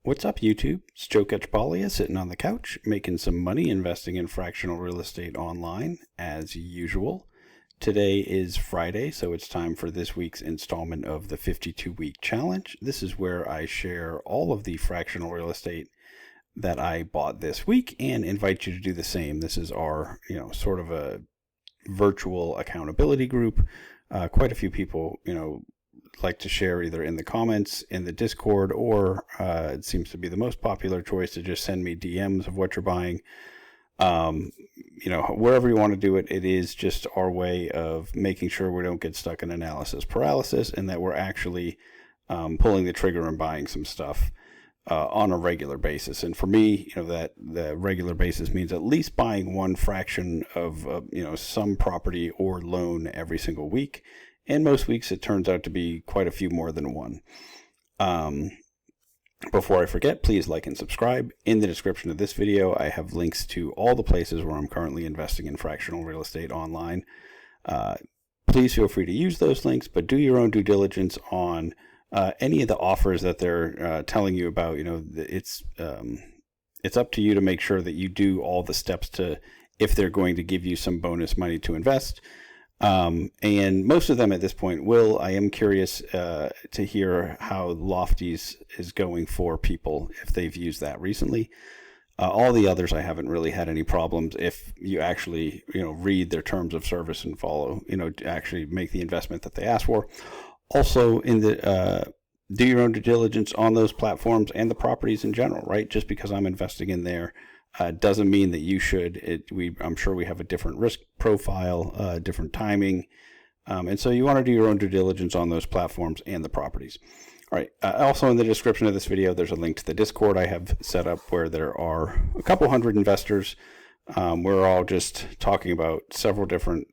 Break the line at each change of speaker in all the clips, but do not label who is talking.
What's up, YouTube? It's Joe Ketchbalia sitting on the couch, making some money investing in fractional real estate online, as usual. Today is Friday, so it's time for this week's installment of the 52-week challenge. This is where I share all of the fractional real estate that I bought this week and invite you to do the same. This is our, sort of a virtual accountability group. Quite a few people, like to share either in the comments in the Discord, or it seems to be the most popular choice to just send me DMs of what you're buying. Wherever you want to do it, it is just our way of making sure we don't get stuck in analysis paralysis and that we're actually pulling the trigger and buying some stuff on a regular basis. And for me, that the regular basis means at least buying one fraction of some property or loan every single week. And most weeks it turns out to be quite a few more than one. Before I forget, please like and subscribe. In the description of this video, I have links to all the places where I'm currently investing in fractional real estate online. Please feel free to use those links, but do your own due diligence on any of the offers that they're telling you about. It's up to you to make sure that you do all the steps to, if they're going to give you some bonus money to invest. And most of them at this point will. I am curious to hear how Lofty's is going for people if they've used that recently. All the others I haven't really had any problems if you actually read their terms of service and follow, to actually make the investment that they ask for. Also, in the do your own due diligence on those platforms and the properties in general, right? Just because I'm investing in there doesn't mean that you should. I'm sure we have a different risk profile, different timing, and so you want to do your own due diligence on those platforms and the properties. All right. Also, in the description of this video, there's a link to the Discord I have set up where there are a couple hundred investors. We're all just talking about several different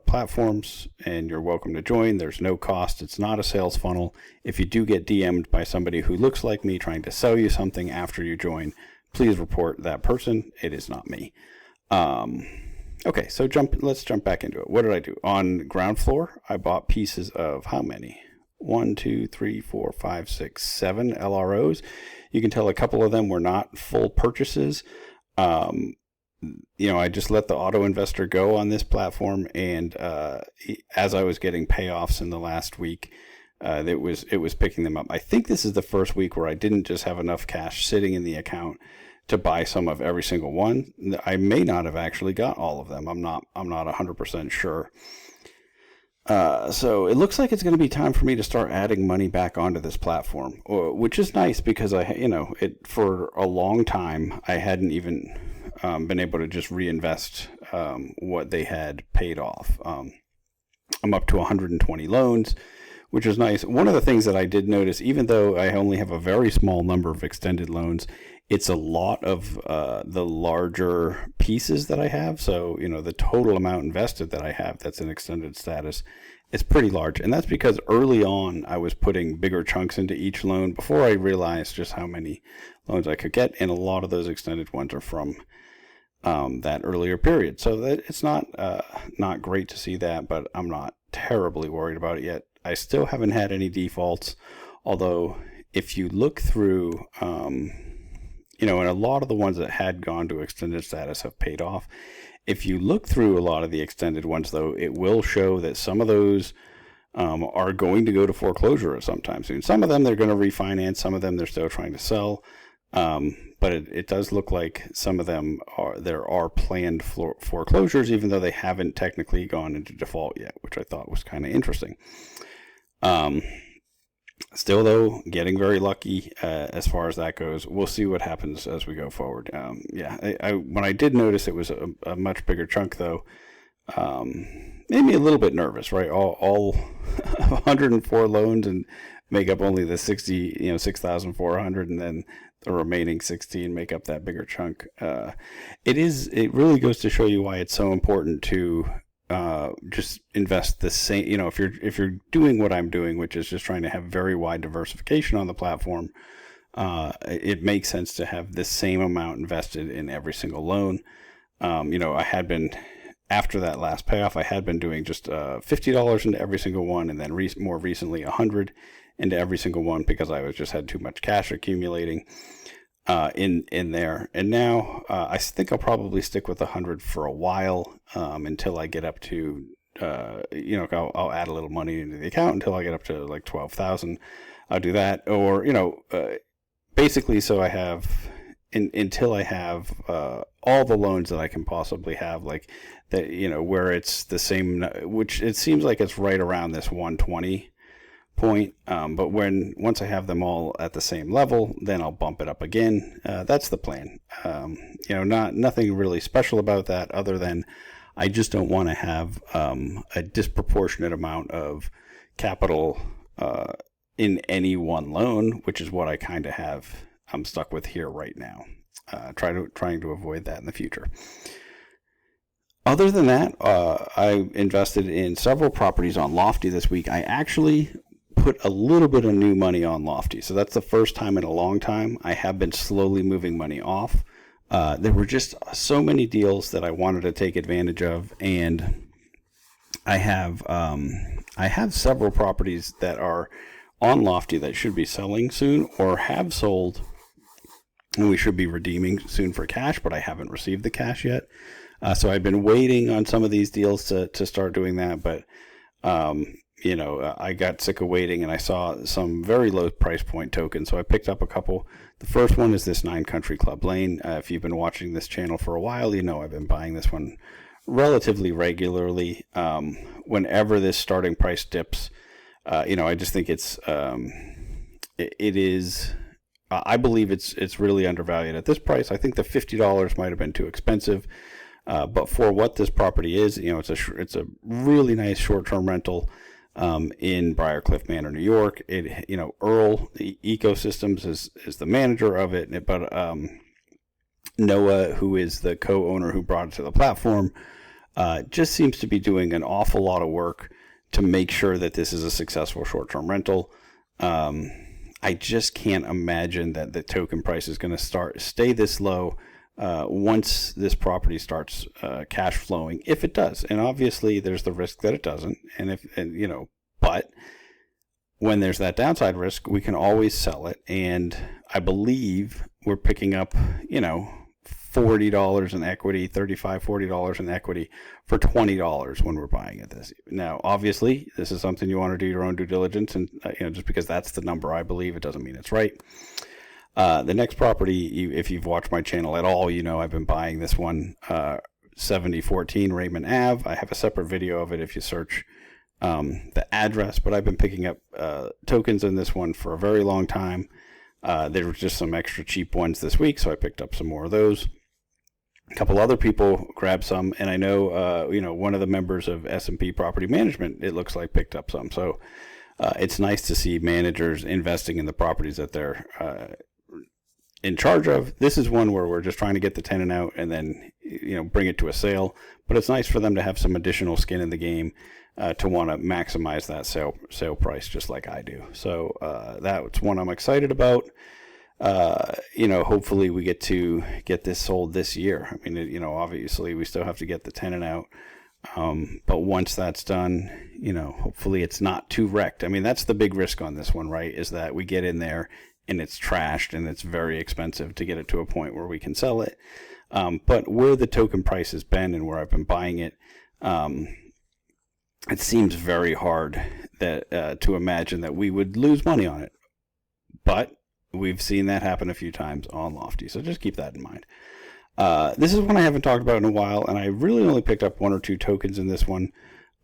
platforms, and you're welcome to join. There's no cost. It's not a sales funnel. If you do get DM'd by somebody who looks like me trying to sell you something after you join, please report that person. It is not me. Okay, so let's jump back into it. What did I do? On Groundfloor, I bought pieces of how many? 1, 2, 3, 4, 5, 6, 7 LROs. You can tell a couple of them were not full purchases. I just let the auto investor go on this platform, and as I was getting payoffs in the last week, it was picking them up. I think this is the first week where I didn't just have enough cash sitting in the account to buy some of every single one. I may not have actually got all of them. I'm not 100% sure. So it looks like it's going to be time for me to start adding money back onto this platform, which is nice because for a long time I hadn't even been able to just reinvest what they had paid off. I'm up to 120 loans, which is nice. One of the things that I did notice, even though I only have a very small number of extended loans, it's a lot of the larger pieces that I have. So, the total amount invested that I have that's in extended status is pretty large. And that's because early on I was putting bigger chunks into each loan before I realized just how many loans I could get. And a lot of those extended ones are from that earlier period. So that it's not great to see that, but I'm not terribly worried about it yet. I still haven't had any defaults, although if you look through, and a lot of the ones that had gone to extended status have paid off. If you look through a lot of the extended ones, though, it will show that some of those are going to go to foreclosure sometime soon. Some of them they're going to refinance, some of them they're still trying to sell. But it does look like some of them there are planned foreclosures, even though they haven't technically gone into default yet, which I thought was kind of interesting. Still, though, getting very lucky as far as that goes. We'll see what happens as we go forward. When I did notice it was a much bigger chunk, though, made me a little bit nervous, right? All 104 loans and make up only the 6,400, and then the remaining 16 make up that bigger chunk. It really goes to show you why it's so important to just invest the same. If you're doing what I'm doing, which is just trying to have very wide diversification on the platform, it makes sense to have the same amount invested in every single loan. I had been, after that last payoff, I had been doing just $50 into every single one, and then more recently $100. into every single one because I was just had too much cash accumulating in there. And now I think I'll probably stick with 100 for a while until I get up to I'll add a little money into the account until I get up to like 12,000. I'll do that, or basically, so I have until I have all the loans that I can possibly have, like that, where it's the same, which it seems like it's right around this 120 point. But once I have them all at the same level, then I'll bump it up again. That's the plan. Nothing really special about that other than I just don't want to have a disproportionate amount of capital in any one loan, which is what I kind of have. I'm stuck with here right now. Trying to avoid that in the future. Other than that, I invested in several properties on Lofty this week. I actually put a little bit of new money on Lofty, so that's the first time in a long time. I have been slowly moving money off. There were just so many deals that I wanted to take advantage of, and I have several properties that are on Lofty that should be selling soon or have sold, and we should be redeeming soon for cash, but I haven't received the cash yet. So I've been waiting on some of these deals to start doing that, but I got sick of waiting, and I saw some very low price point tokens, so I picked up a couple. The first one is this 9 Country Club Lane. If you've been watching this channel for a while, I've been buying this one relatively regularly. Whenever this starting price dips, I just think it is. I believe it's really undervalued at this price. I think the $50 might have been too expensive, but for what this property is, it's a really nice short-term rental in Briarcliff Manor, New York. Earl Ecosystems is the manager of it, but Noah, who is the co-owner who brought it to the platform, just seems to be doing an awful lot of work to make sure that this is a successful short-term rental. I just can't imagine that the token price is going to stay this low once this property starts cash flowing, if it does. And obviously there's the risk that it doesn't. But when there's that downside risk, we can always sell it. And I believe we're picking up, $40 in equity, $40 in equity for $20 when we're buying it. Now, obviously, this is something you want to do your own due diligence, and just because that's the number I believe, it doesn't mean it's right. The next property, if you've watched my channel at all, I've been buying this one, 7014 Raymond Ave. I have a separate video of it if you search the address, but I've been picking up tokens in this one for a very long time. There were just some extra cheap ones this week, so I picked up some more of those. A couple other people grabbed some, and I know, one of the members of S&P Property Management, it looks like, picked up some. So it's nice to see managers investing in the properties that they're in charge of. This is one where we're just trying to get the tenant out and then, bring it to a sale. But it's nice for them to have some additional skin in the game to want to maximize that sale price, just like I do. So that's one I'm excited about. Hopefully we get this sold this year. I mean, obviously we still have to get the tenant out. But once that's done, hopefully it's not too wrecked. I mean, that's the big risk on this one, right? Is that we get in there and it's trashed and it's very expensive to get it to a point where we can sell it. But where the token price has been and where I've been buying it, it seems very hard that to imagine that we would lose money on it. But we've seen that happen a few times on Lofty, so just keep that in mind. This is one I haven't talked about in a while, and I really only picked up 1 or 2 tokens in this one.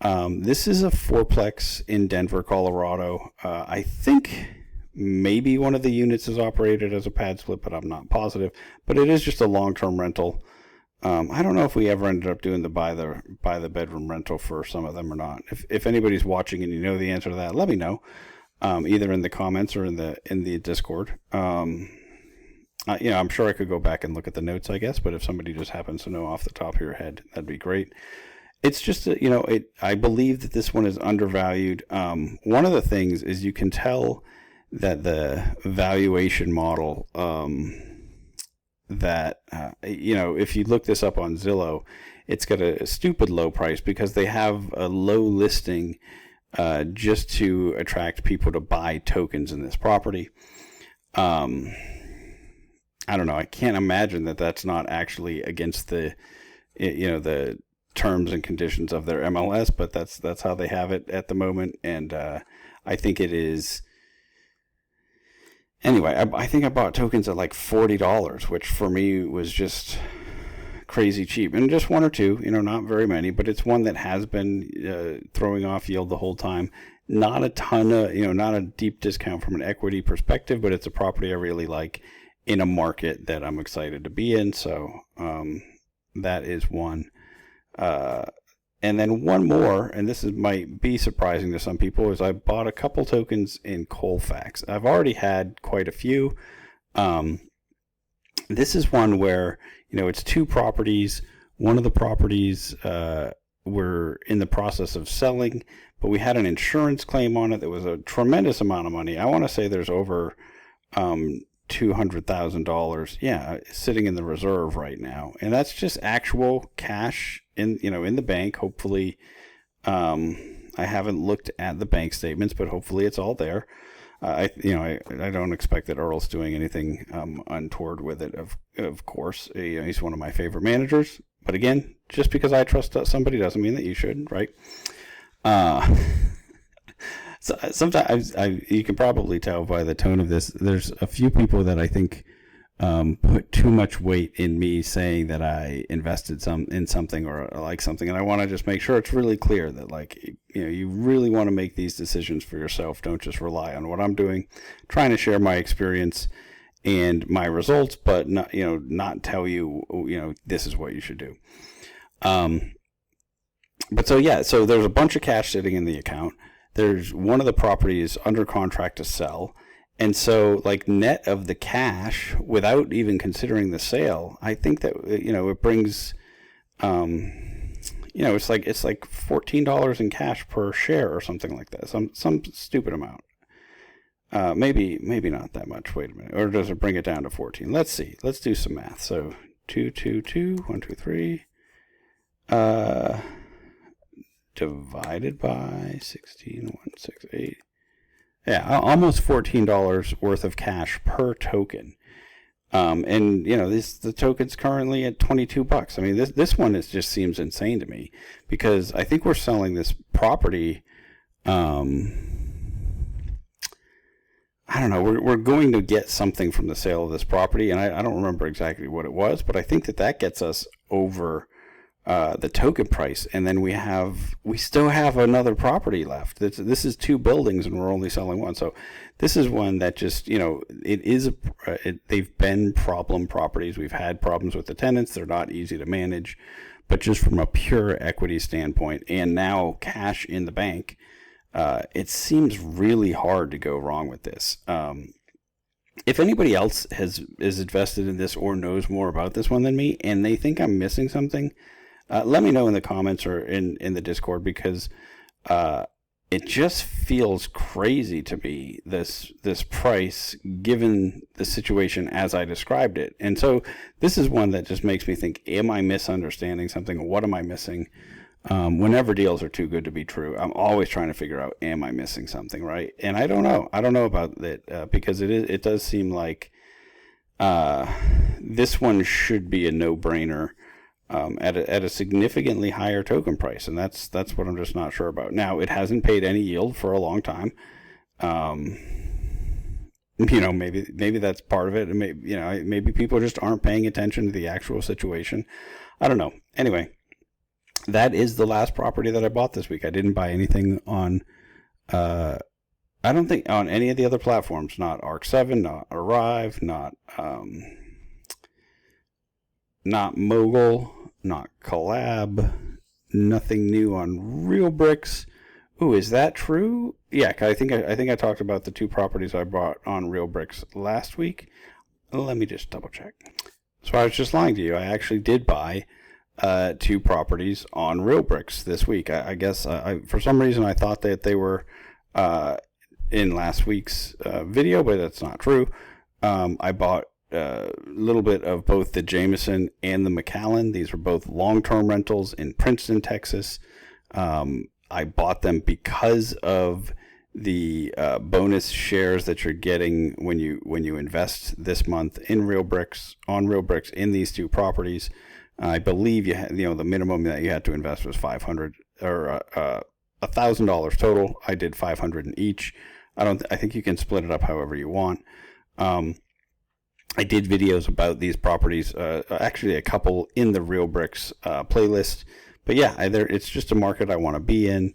This is a fourplex in Denver, Colorado. I think maybe one of the units is operated as a pad split, but I'm not positive. But it is just a long-term rental. I don't know if we ever ended up doing the buy the bedroom rental for some of them or not. If anybody's watching and you know the answer to that, let me know. Either in the comments or in the Discord. I'm sure I could go back and look at the notes, I guess, but if somebody just happens to know off the top of your head, that'd be great. It's just, I believe that this one is undervalued. One of the things is you can tell that the valuation model, if you look this up on Zillow, it's got a stupid low price because they have a low listing just to attract people to buy tokens in this property. I don't know. I can't imagine that that's not actually against the terms and conditions of their MLS, but that's how they have it at the moment, and I think it is. Anyway, I think I bought tokens at like $40, which for me was just crazy cheap, and just one or two, not very many, but it's one that has been throwing off yield the whole time. Not a ton of, not a deep discount from an equity perspective, but it's a property I really like in a market that I'm excited to be in. So that is one. And then one more, and this might be surprising to some people, is I bought a couple tokens in Colfax. I've already had quite a few. This is one where, it's two properties. One of the properties we're in the process of selling, but we had an insurance claim on it that was a tremendous amount of money. I want to say there's over $200,000, sitting in the reserve right now, and that's just actual cash in the bank. Hopefully, I haven't looked at the bank statements, but hopefully it's all there. I don't expect that Earl's doing anything untoward with it. Of course, he's one of my favorite managers. But again, just because I trust somebody doesn't mean that you should, right? So sometimes you can probably tell by the tone of this, there's a few people that I think put too much weight in me saying that I invested in something or like something, and I want to just make sure it's really clear that you really want to make these decisions for yourself. Don't just rely on what I'm doing, trying to share my experience and my results, but not tell you this is what you should do. But so there's a bunch of cash sitting in the account. There's one of the properties under contract to sell. And so net of the cash, without even considering the sale, I think that, it brings, it's like $14 in cash per share or something like that. Some stupid amount. Maybe not that much. Wait a minute. Or does it bring it down to 14? Let's see. Let's do some math. So 123, divided by 16,168. Yeah, almost $14 worth of cash per token. And the token's currently at $22. I mean, this one just seems insane to me, because I think we're selling this property. I don't know. We're going to get something from the sale of this property, and I don't remember exactly what it was, but I think that gets us over the token price, and then we still have another property left. This is two buildings, and we're only selling one. So this is one that just they've been problem properties. We've had problems with the tenants. They're not easy to manage, but just from a pure equity standpoint, and now cash in the bank, it seems really hard to go wrong with this. If anybody else is invested in this or knows more about this one than me, and they think I'm missing something, let me know in the comments or in the Discord, because it just feels crazy to me, this price, given the situation as I described it. And so this is one that just makes me think, am I misunderstanding something? What am I missing? Whenever deals are too good to be true, I'm always trying to figure out, am I missing something, right? And I don't know about that, because it does seem like this one should be a no-brainer at a significantly higher token price, and that's what I'm just not sure about. Now, it hasn't paid any yield for a long time. Maybe that's part of it. And maybe people just aren't paying attention to the actual situation. I don't know. Anyway, that is the last property that I bought this week. I didn't buy anything on, I don't think on any of the other platforms, not ARC7, not Arrive, not Mogul, not Collab, nothing new on realbricks. Ooh, is that true? Yeah, I think I talked about the two properties I bought on realbricks last week. Let me just double check. So I was just lying to you. I actually did buy two properties on realbricks this week. I guess for some reason I thought that they were in last week's video, but that's not true. I bought a little bit of both the Jameson and the McAllen. These were both long-term rentals in Princeton, Texas. I bought them because of the bonus shares that you're getting when you invest this month in realbricks in these two properties. I believe the minimum that you had to invest was $500 or $1,000 total. I did $500 in each. I think you can split it up however you want. I did videos about these properties, actually a couple in the realbricks playlist. But yeah, it's just a market I want to be in.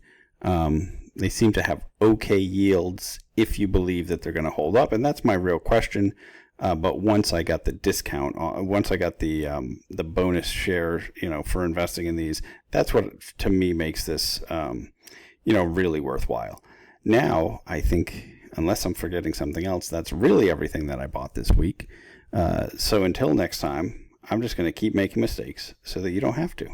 They seem to have okay yields if you believe that they're going to hold up, and that's my real question. But once I got the discount, once I got the bonus share, for investing in these, that's what to me makes this, really worthwhile. Now, I think, unless I'm forgetting something else, that's really everything that I bought this week. So until next time, I'm just going to keep making mistakes so that you don't have to.